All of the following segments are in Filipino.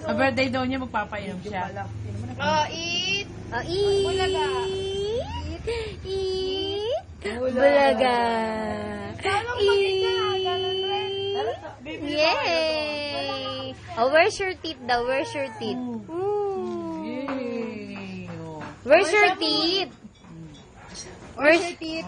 Sa birthday daw niya, magpapainom siya. Oh, eat. Oh, eat. Bulaga. Eat. Bulaga. Yay! Oh, where's your teeth daw? Where's your teeth? Yay! Oh. Where's your teeth? Where's your teeth?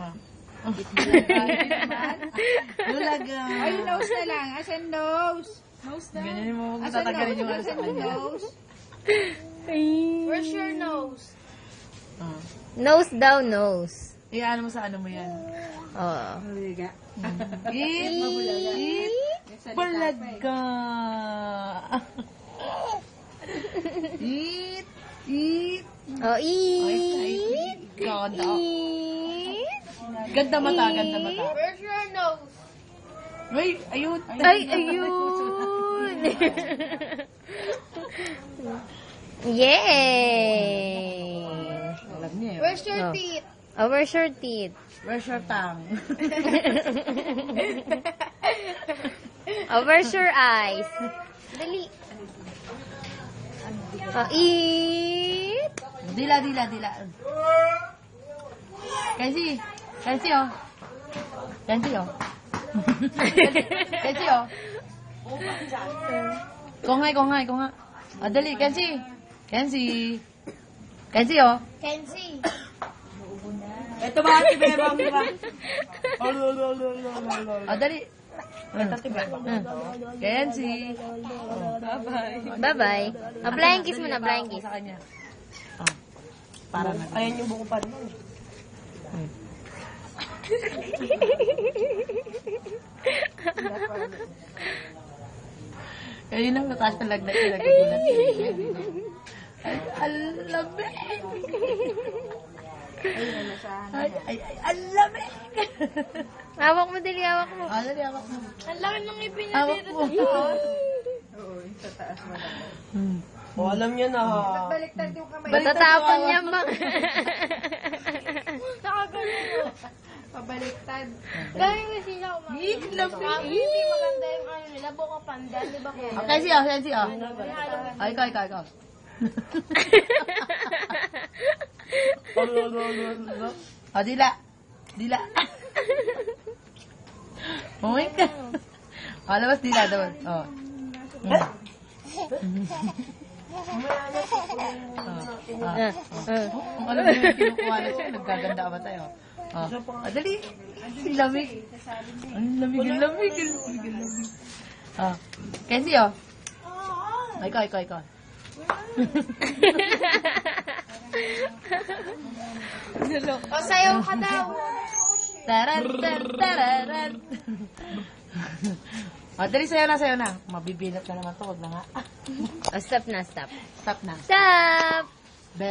Bulaga. Ay, nose na lang. Asan nose? Nose na? Ganyan mo, huwag mo Asan tatagalin yung nose? alas Asan mo. nose? Where's your nose? Ah. Nose daw, nose. Iyan mo sa ano mo yan. Oh. Bulaga. Eat! Eat! Bulaga! Eat! Eat! Oh, eat. Ay, ganda. Eat. Ganda mata, ganda mata. Where's your nose? Wait, ayun. Ay, ayun. Yay! Alam niya eh. Where's your Oh. teeth? Oh, where's your teeth? Where's your tongue? Oh, where's your eyes? Dali. Oh, eat. Dila, dila, dila. Kasi oh. Kasi oh. Kasi oh. Kongay. Ah, dali, kasi. Kasi oh. Kenzie. Ito ba, Ate Bebang, di ba? Ah, dali. Ito, Ate Bebang. Kenzie. Bye-bye. Oh, blind kiss mo na, blind kiss. Sa kanya. Ah, para na. Ayan yung buko pa rin. Kaya na mataas talag na ilagay. Ay, alamig! Ay, alamig! Hawak mo, dali, hawak mo. Ah, dali, hawak mo. Ang laki ng ipin niya Hawak dito mo. sa taas. Oh, alam niya na ha. Baliktad yung kamay. Matatapon niya, bang. Nakagano. Pabaliktad. Gawin mo sila kumain. Hindi maganda yung ano nila. Buka panda. Di ba ko? Okay, siya. Ay, ikaw. Oh, dila. Oh my God. Oh, labas dila doon. Oh. Kung alam niyo yung kinukuha na siya, nagkaganda ba tayo? Oh. Dali. Ang lamig. Ang lamig. Oh. Kenzie, oh. Ikaw. O, sayaw ka daw. Tararan. Dali, sayo na. Mabibilat na naman to. Wag na nga. Oh, stop na, stop. Stop na. Stop!